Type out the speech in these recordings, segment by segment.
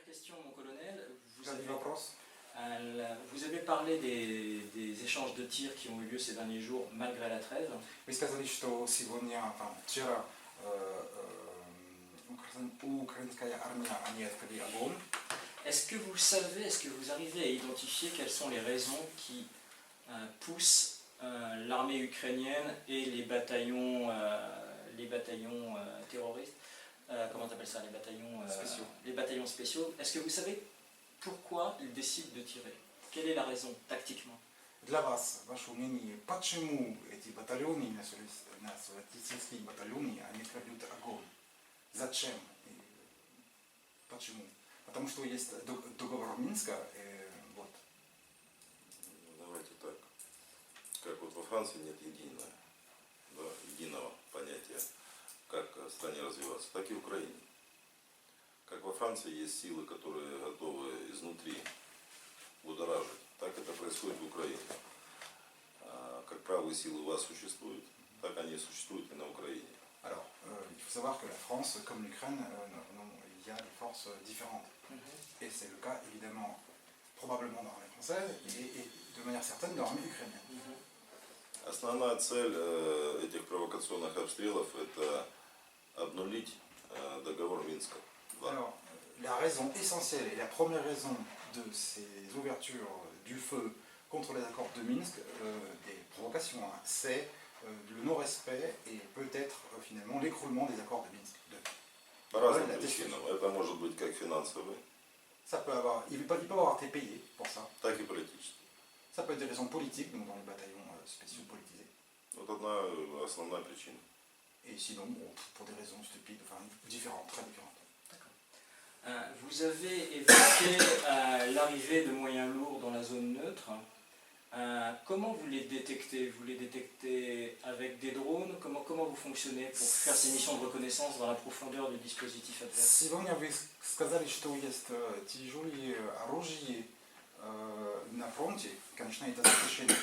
question, mon colonel. Первый вопрос. Vous avez parlé des échanges de tirs qui ont eu lieu ces derniers jours malgré la trêve. Вы сказали, что сегодня, вчера украинская армия, они открыли огонь. Est-ce que vous savez, est-ce que vous arrivez à identifier quelles sont les raisons qui poussent l'armée ukrainienne et les bataillons terroristes, comment t'appelles ça, Spéciaux. Les bataillons spéciaux. Est-ce que vous savez pourquoi ils décident de tirer? Quelle est la raison, tactiquement? Для вас, ваше мнение, почему эти батальоны, националистические батальоны, они открыли огонь? Зачем? Почему? Потому что есть договор Минска, вот. Давайте так. Как вот во Франции нет единого понятия, как в стране развиваться, так и в Украине. Как во Франции есть силы, которые готовы изнутри будоражить, так это происходит в Украине. Как правые силы у вас существуют, так они существуют и на Украине. Alors, il faut savoir que la France, comme l'Ukraine, il y a des forces différentes. Et c'est le cas, évidemment, probablement dans l'armée française et de manière certaine dans l'armée ukrainienne. Основная цель этих провокационных обстрелов – это обнулить договор Минска. Alors, la raison essentielle et la première raison de ces ouvertures du feu contre les accords de Minsk, des provocations, c'est le non-respect et peut-être finalement l'écroulement des accords de Minsk. По разным причинам. Это может быть как финансовый, Ça peut avoir, il peut avoir été payé pour ça. так и политический. Ça peut être des raisons politiques, donc dans les bataillons spéciaux politisés. Вот одна основная причина. Et sinon, bon, pour des raisons stupides, enfin différentes, très différentes. Vous avez évoqué l'arrivée de moyens lourds dans la zone neutre. Comment vous les détectez? Vous les détectez avec des drones? Comment vous fonctionnez pour faire ces missions de reconnaissance dans la profondeur du dispositif adverse? Сегодня вы сказали, что есть тяжелые оружия на фронте, конечно, это запрещено.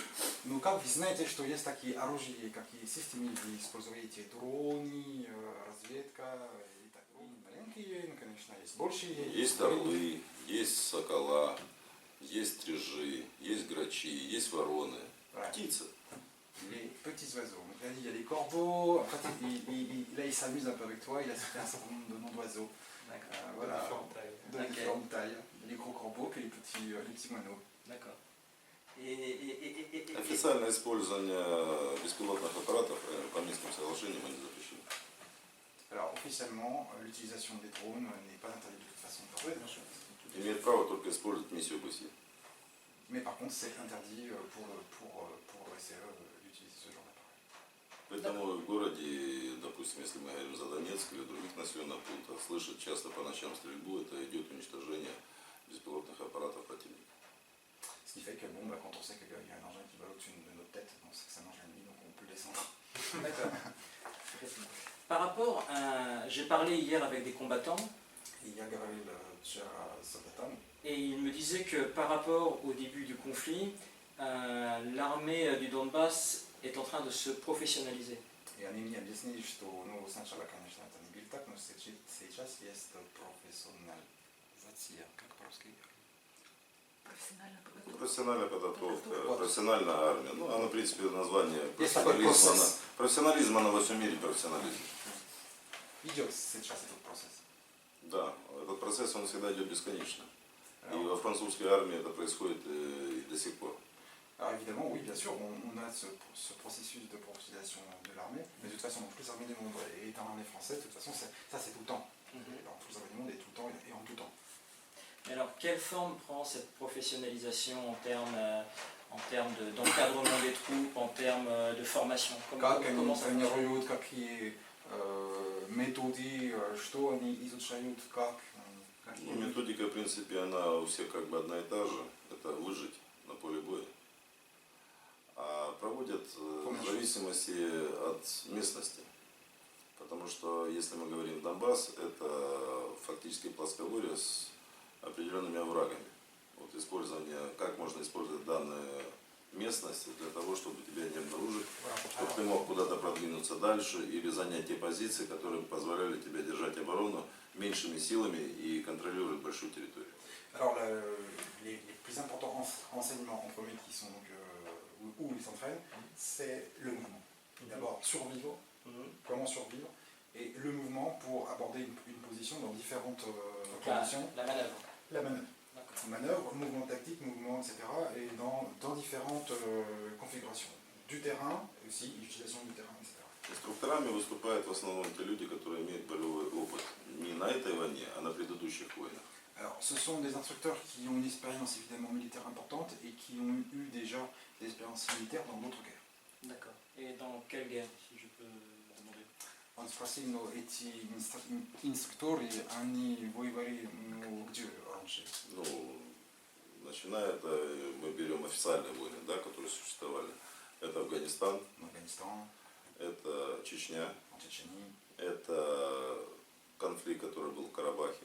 Но как вы знаете, что есть такие оружия, какие системы вы используете? Дроны, разведка и так далее. Маленькие, конечно, есть большие. Есть орлы, есть сокола, есть стрижи, есть грачи, есть вороны, птицы. Les petits oiseaux. Donc là, il y a les corbeaux, en fait, là il s'amuse un peu avec toi, il a cité un certain nombre de noms d'oiseaux. Voilà, de différentes tailles. Les gros corbeaux et les petits moineaux. D'accord. Официальное использование беспилотных аппаратов по Минским соглашениям не запрещено. Alors officiellement, l'utilisation des drones n'est pas interdite de toute façon. Oui, bien sûr. Имеет право только использовать миссию БСИ. Mais par contre, c'est interdit pour l'OSCE d'utiliser ce genre d'appareil. Поэтому в городе, допустим, если мы говорим за Донецк или других населенных пунктах, слышат часто по ночам стрельбу, это идет уничтожение беспилотных аппаратов противника. Ce qui fait que bon, quand on sait qu'il y a un engin qui vole au-dessus de notre tête, on sait que c'est un engin ennemi, donc on peut le descendre. D'accord. Par rapport à... J'ai parlé hier avec des combattants. Il y a Gavril Soldatan. Et il me disait que par rapport au début du conflit, l'armée du Donbass est en train de se professionnaliser. И они мне объяснили, что сначала, конечно, это не было так, но сейчас есть профессионализация, как по-русски? Профессиональная подготовка, профессиональная армия. Ну, оно, в принципе, название профессионализма. Профессионализма на во всем мире профессионализм. Идет сейчас этот процесс. Да, этот процесс, он всегда идет бесконечно. И во французской армии это происходит и до сих пор. Alors évidemment, oui, bien sûr, on a ce processus de professionnalisation de l'armée, mais de toute façon, dans toutes les armées du monde, et dans l'armée française, de toute façon, ça c'est tout le temps. Dans toutes les armées du monde, et tout le temps, et en tout temps. Alors, quelle forme prend cette professionnalisation en termes d'encadrement des troupes, en termes de formation? Comment ça тренируют, какие методы, что они изучают, как? Ну, методика, в принципе, она у всех как бы одна и та же. Это выжить на поле боя. А проводят в зависимости от местности. Потому что, если мы говорим Донбасс, это фактически плоскогорье с определенными оврагами. Вот использование, как можно использовать данное местности для того, чтобы тебя не обнаружить, Voilà. чтобы Alors, ты мог куда-то продвинуться дальше или занять те позиции, которые позволяли тебе держать оборону меньшими силами и контролировать большую территорию. alors, les plus importants renseignements en premier qui sont donc, où ils s'entraînent, c'est le mouvement. D'abord, survivre, comment survivre, et le mouvement pour aborder une position dans différentes Donc conditions. la manœuvre. La manœuvre. D'accord. Manœuvre, mouvement tactique, mouvement, etc. Et dans différentes configurations. Du terrain, aussi, l'utilisation du terrain, etc. Инструкторами выступают в основном те люди, которые имеют боевой опыт не на этой войне, а на предыдущих войнах. Alors, ce sont des instructeurs qui ont une expérience évidemment militaire importante et qui ont eu déjà des expériences militaires dans d'autres guerres. D'accord. Et dans quelle guerre, si je peux demander? Он спросил, эти инструкторы, они воевали где раньше? Ну, начиная это, мы берем официальные войны, да, которые существовали. Это Афганистан, Афганистан, это Чечня, en Tchétchénie, это конфликт, который был в Карабахе,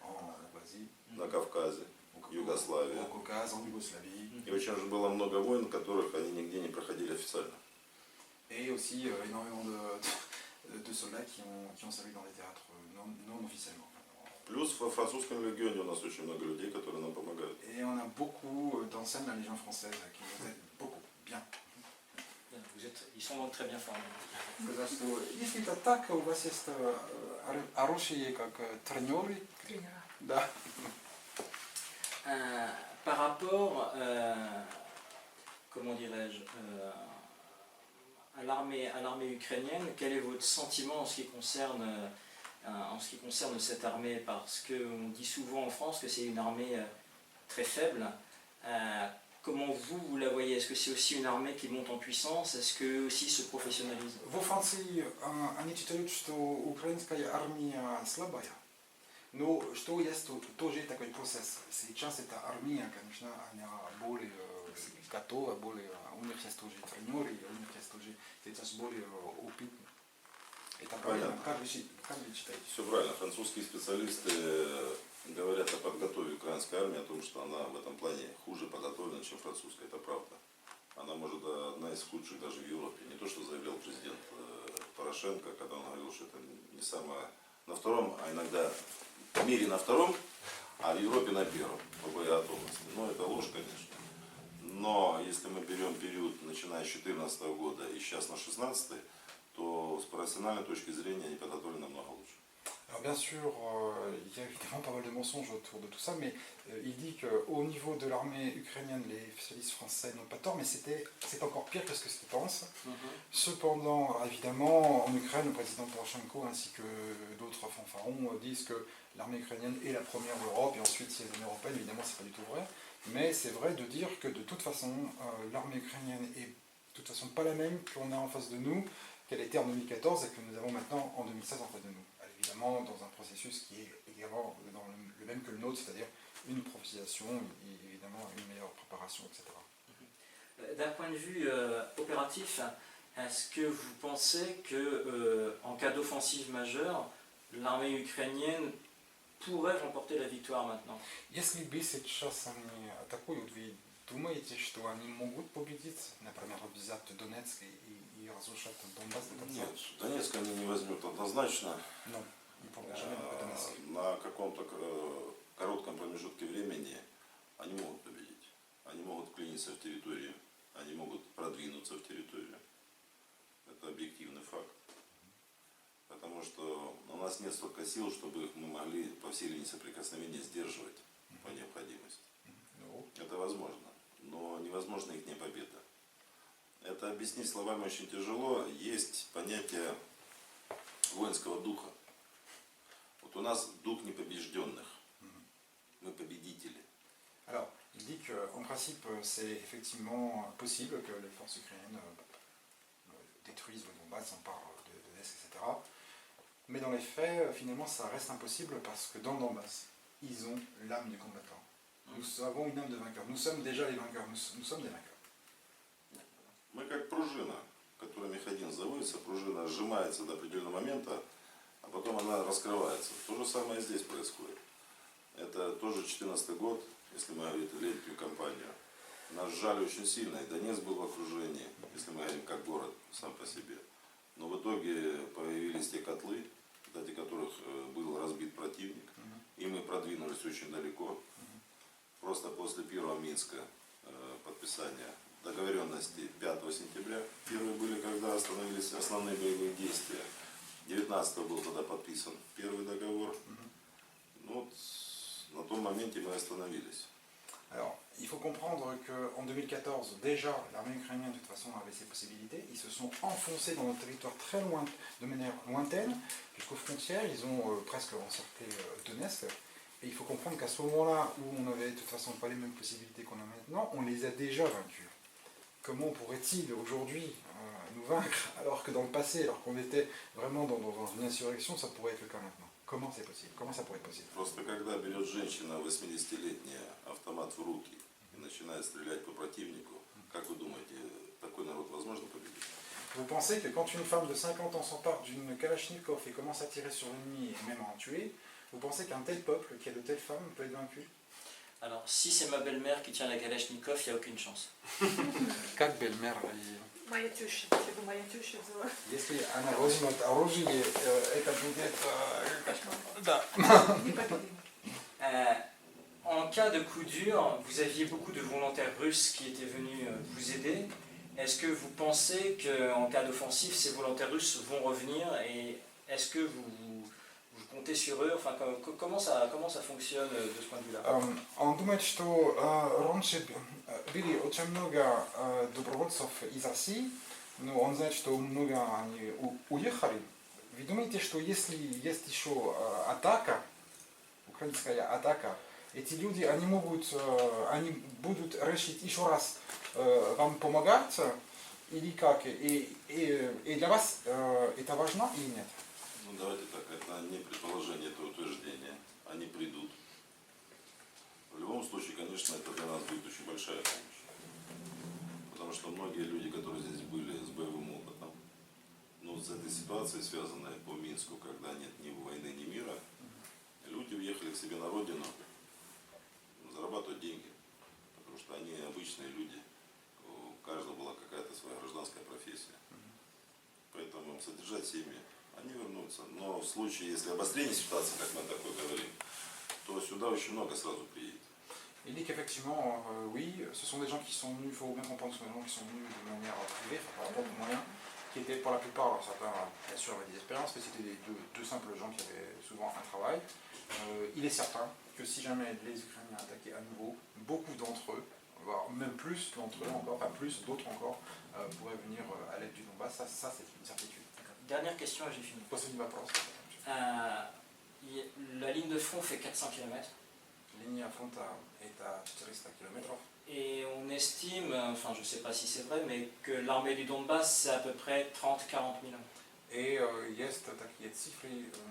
en Abkhazie, на Кавказе, Югославия. au Caucase, en Yougoslavie. И очень же было много войн, которых они нигде не проходили официально. Et aussi énormément de soldats qui ont servi dans les théâtres non officiellement. Плюс во французском легионе у нас очень много людей, которые нам помогают. Et on a beaucoup d'anciens de la Légion française qui nous aident beaucoup, bien. Ils sont donc très bien formés. Сказать, что если это так, у вас есть хорошие как тренеры. Да. Par rapport, comment dirais-je, à l'armée ukrainienne, quel est votre sentiment en ce qui concerne cette armée? Parce qu'on dit souvent en France que c'est une armée très faible. Comment vous la voyez? Est-ce que c'est aussi une armée qui monte en puissance? Est-ce que aussi se professionnalise? Во Франции они считают, что украинская армия слабая. Но что есть тоже такой процесс. Сейчас эта армия, конечно, она более готова, более, у них есть тоже тренеры, у них есть тоже сейчас более опытны. Это правильно? Как вы считаете? Все правильно. Французские специалисты говорят о подготовке украинской армии, о том, что она в этом плане хуже подготовлена, чем французская. Это правда. Она, может, одна из худших даже в Европе. Не то, что заявлял президент Порошенко, когда он говорил, что это не самое на втором, а иногда в мире на втором, а в Европе на первом по боеготовности. Ну, это ложь, конечно. Но если мы берем период, начиная с 2014 года и сейчас на 2016, то с профессиональной точки зрения они подготовлены намного лучше. Alors bien sûr, il y a évidemment pas mal de mensonges autour de tout ça, mais il dit qu'au niveau de l'armée ukrainienne, les spécialistes français n'ont pas tort, mais c'est encore pire que ce que qu'ils pensent. Cependant, alors évidemment, en Ukraine, le président Poroshenko ainsi que d'autres fanfarons disent que l'armée ukrainienne est la première d'Europe, et ensuite s'il y a les européennes, évidemment c'est pas du tout vrai. Mais c'est vrai de dire que de toute façon, l'armée ukrainienne est de toute façon pas la même qu'on a en face de nous, qu'elle était en 2014 et que nous avons maintenant en 2016 en face de nous. Évidemment dans un processus qui est également dans le même que le nôtre, c'est-à-dire une prophétisation et évidemment une meilleure préparation, etc. D'un point de vue opératif, est-ce que vous pensez que en cas d'offensive majeure, l'armée ukrainienne pourrait remporter la victoire maintenant? Если бы сейчас они атакуют, вы думаете, что они могут победить, например, взять Донецк и разрушать Донбасс до конца? Нет, Донецк они не возьмут однозначно. Non, ils pourront jamais le Donetsk. На каком-то коротком промежутке времени они могут победить. Они могут вклиниться в территорию, они могут продвинуться в территорию. Это объективный факт. Потому что у нас нет столько сил, чтобы мы могли по всей линии соприкосновения сдерживать по необходимости. Это возможно, но невозможна их не победа. Это объяснить словами очень тяжело. Есть понятие воинского духа. Вот у нас дух непобежденных. Мы победители. Alors, il dit qu'en principe, c'est effectivement possible que les forces ukrainiennes détruisent le Donbass, on parle de Donetsk, etc. Mais dans les faits, finalement, ça reste impossible parce que dans le Donbass, ils ont l'âme du combattant. Nous avons une âme de vainqueur. Nous sommes déjà les vainqueurs. Nous sommes des vainqueurs. Мы как пружина, которая механизм заводится, пружина сжимается до определенного момента, а потом она раскрывается. То же самое здесь происходит. Это тоже 2014 год, если мы говорим летнюю кампанию. Нас сжали очень сильно, и Донецк был в окружении, если мы говорим как город сам по себе. Но в итоге появились те котлы, кстати, которых был разбит противник, и мы продвинулись очень далеко. Просто после первого Минска подписания договоренности 5 сентября, первые были, когда остановились основные боевые действия. 19 был тогда подписан первый договор. Ну, вот на том моменте мы остановились. Alors, il faut comprendre qu'en 2014, déjà, l'armée ukrainienne, de toute façon, avait ses possibilités. Ils se sont enfoncés dans notre territoire très loin, de manière lointaine, jusqu'aux frontières. Ils ont presque encerclé Donetsk. Et il faut comprendre qu'à ce moment-là, où on n'avait de toute façon pas les mêmes possibilités qu'on a maintenant, on les a déjà vaincus. Comment pourrait-il aujourd'hui nous vaincre, alors que dans le passé, alors qu'on était vraiment dans une insurrection, ça pourrait être le cas maintenant? Comment c'est possible? Comment ça pourrait être possible? Просто когда берет женщина 80-летняя автомат в руки и начинает стрелять по противнику, как вы думаете, такой народ возможно победить? Vous pensez que quand une femme de 50 ans s'empare d'une Kalachnikov et commence à tirer sur l'ennemi et même à en tuer, vous pensez qu'un tel peuple, qui a de telles femmes, peut être vaincu? Alors, si c'est ma belle-mère qui tient la Kalachnikov, il n'y a aucune chance. Как бельмер? Моя теща, если бы моя теща взяла. Если она возьмет оружие, это будет... Да. Непобедимый. En cas de coup dur, vous aviez beaucoup de volontaires russes qui étaient venus vous aider. Est-ce que vous pensez qu'en cas d'offensive, ces volontaires russes vont revenir et est-ce que vous comptez sur eux? Enfin, comment ça fonctionne de ce point de vue-là? Он думает, что раньше были очень много добровольцев из России, но он знает, что много они уехали. Вы думаете, что если есть еще атака, украинская атака, эти люди, они будут решить еще раз вам помогать, или как? И для вас это важно или нет? Ну давайте так, это не предположение, это утверждение. Они придут. В любом случае, конечно, это для нас будет очень большая помощь. Потому что многие люди, которые здесь были с боевым опытом, ну, с этой ситуацией, связанной по Минску, когда нет ни войны, ни мира, люди уехали к себе на родину зарабатывать деньги. Потому что они обычные люди, у каждого была какая-то своя гражданская профессия. Поэтому содержать семьи, они вернутся. Но в случае, если обострение ситуации, как мы такое говорим, то sуда очень много сразу приедет. Il dit qu'effectivement, oui, ce sont des gens qui sont venus, il faut bien comprendre que ce sont des gens qui sont venus de manière privée, par leurs propres moyens, qui étaient pour la plupart, alors certains bien sûr avaient des expériences, mais c'était deux simples gens qui avaient souvent un travail. Il est certain que si jamais les Ukrainiens attaquaient à nouveau, beaucoup d'entre eux, voire même plus d'entre eux encore, enfin plus d'autres encore, pourraient venir à l'aide du Donbass, ça c'est une certitude. Dernière question et j'ai fini. Последний вопрос. La ligne de front fait 400 km. Линия фронта это 400 километров. Et on estime, enfin je ne sais pas si c'est vrai, mais que l'armée du Donbass c'est à peu près 30-40 000 hommes. И есть такие цифры,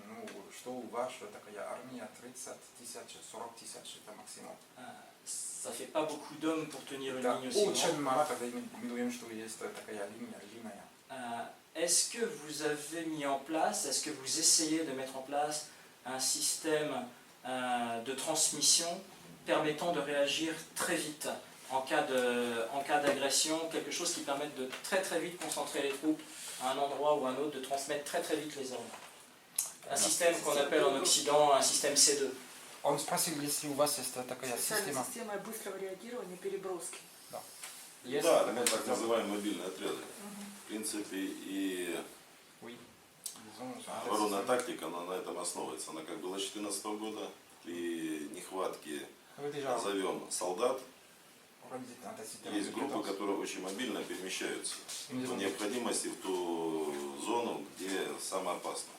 ну, что ваша такая армия 30 тысяч, 40 тысяч, это максимум. Ça fait pas beaucoup d'hommes pour tenir une Это ligne aussi очень grande. мало, когда мы говорим, что есть такая линия длинная. Est-ce que vous avez mis en place, est-ce que vous essayez de mettre en place un système de transmission permettant de réagir très vite en cas d'agression, quelque chose qui permette de très très vite concentrer les troupes à un endroit ou à un autre, de transmettre très très vite les ordres? Un système qu'on appelle en Occident un système C2. Он спросил, если у вас есть такая Специальная система. система быстрого реагирования, переброски. Есть Да, это так называемые мобильные отряды. В принципе, и Oui. оборонная тактика, она на этом основывается. Она как была с 2014 года, при нехватке, Вы déjà назовем, солдат, organisé un tel système есть en группы, 2014. которые очень мобильно перемещаются Ils по ont- необходимости в ту зону, где самое опасно.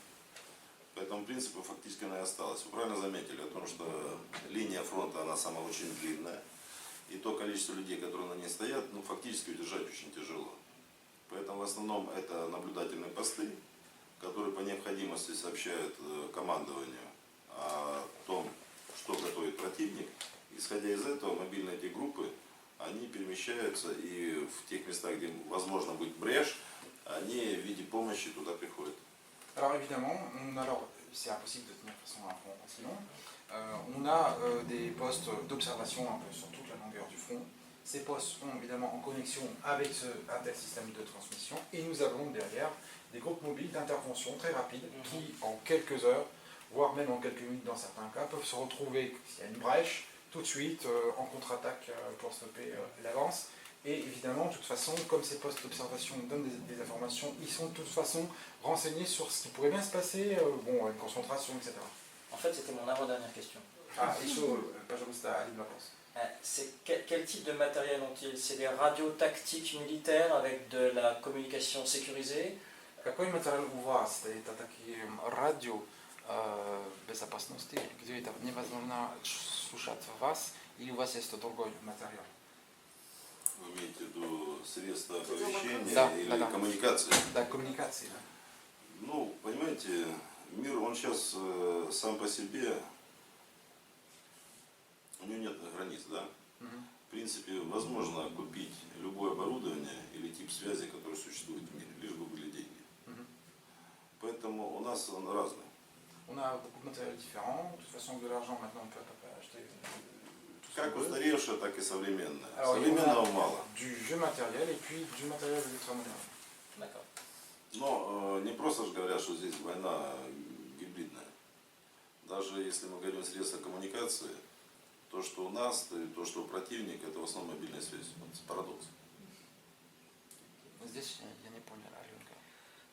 По этому принципу фактически она и осталась. Вы правильно заметили о том, что линия фронта, она сама очень длинная. И то количество людей, которые на ней стоят, ну, фактически удержать очень тяжело. Поэтому в основном это наблюдательные посты, которые по необходимости сообщают командованию о том, что готовит противник. Исходя из этого, мобильные эти группы, они перемещаются и в тех местах, где возможно быть брешь, они в виде помощи туда приходят. Alors évidemment, c'est impossible de tenir de toute façon un front aussi long. On a des postes d'observation un peu sur toute la longueur du front. Ces postes sont évidemment en connexion avec ce intersystème de transmission et nous avons derrière des groupes mobiles d'intervention très rapides qui, en quelques heures, voire même en quelques minutes dans certains cas, peuvent se retrouver, s'il y a une brèche, tout de suite en contre-attaque pour stopper l'avance. Et évidemment, de toute façon, comme ces postes d'observation donnent des informations, ils sont de toute façon renseignés sur ce qui pourrait bien se passer, bon, une concentration, etc. En fait, c'était mon avant-dernière question. Ah, isso, pas juste à l'île de la France. C'est quel type de matériel ont-ils? C'est des radios tactiques militaires avec de la communication sécurisée? Какой материал у вас? Это такие радио безопасности, где это невозможно слушать вас, или у вас есть другой материал? Вы имеете в виду средства оповещения Да, или да. коммуникации? Да, коммуникации, да. Ну, понимаете, мир, он сейчас сам по себе, у него нет границ, да? В принципе, возможно купить любое оборудование или тип связи, который существует в мире, лишь бы были деньги. Поэтому у нас он разный. On a beaucoup de matériel différent. De toute façon, de l'argent maintenant, on peut à peu près acheter tout ce Как qu'on veut. устаревшее, так и современное. Alors, Современного on a мало. du vieux matériel et puis du matériel électromoderne. D'accord. Но не просто же говорят, что здесь война гибридная. Даже если мы говорим средства коммуникации, то, что у нас, и то, что у противника, это в основном мобильная связь. Вот парадокс. Здесь я не понял, Аленка.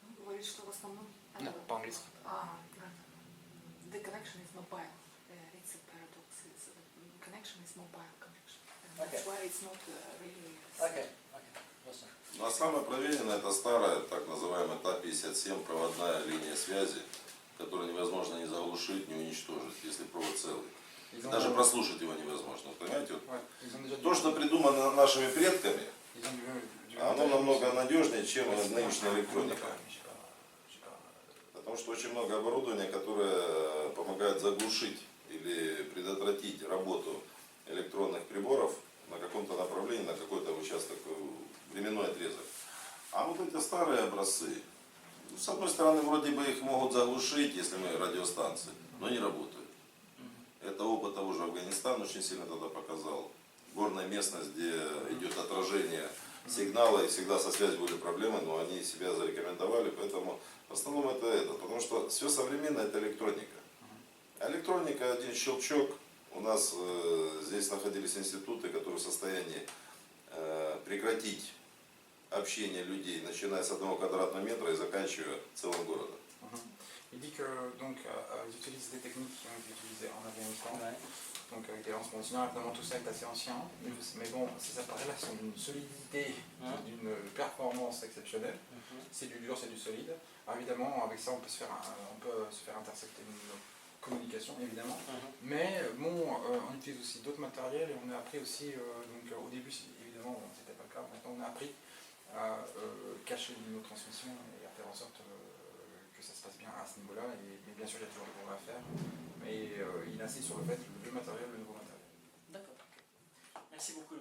Он говорит, что в основном... Да, по-английски. The connection is mobile. It's a paradox. Connection is mobile connection. And that's Okay. why it's not really... Ok, ясно. Ну, а самое проверенное, это старая, так называемая ТА-57, проводная линия связи, которую невозможно ни заглушить, ни уничтожить, если провод целый. Ils ont- Даже прослушать его невозможно. Вот понимаете, вот Ouais, ils ont déjà то, что придумано нашими предками, ils ont du оно matériel намного aussi. надежнее, чем Ouais, c'est нынешняя un- электроника. j'ai pas- Потому что очень много оборудования, которое помогает заглушить или предотвратить работу электронных приборов на каком-то направлении, на какой-то участок, временной отрезок. А вот эти старые образцы, с одной стороны, вроде бы их могут заглушить, если мы радиостанции, но не работают. Это опыт того же Афганистана очень сильно тогда показал. Горная местность, где идет отражение сигнала, и всегда со связью были проблемы, но они себя зарекомендовали, поэтому в основном это, потому что все современное это электроника. А электроника, один щелчок, у нас здесь находились институты, которые в состоянии прекратить общение людей, начиная с 1 квадратного метра и заканчивая целым городом. Il dit que donc ils utilisent des techniques qui ont été utilisées en Afghanistan, Ouais. donc avec des lancements continuels. Évidemment, tout ça est assez ancien, mais bon, ces appareils-là sont d'une solidité, d'une performance exceptionnelle. C'est du dur, c'est du solide. Alors, évidemment, avec ça, on peut se faire intercepter une communication, évidemment. Mais bon, on utilise aussi d'autres matériels et on a appris aussi, donc au début, évidemment, c'était pas le cas. Maintenant, on a appris à cacher nos transmissions et à faire en sorte que ça se passe bien à ce niveau-là. Mais bien sûr, il y a toujours des progrès à faire. Mais il insiste sur le fait, le vieux matériel, le nouveau matériel. D'accord. Merci beaucoup.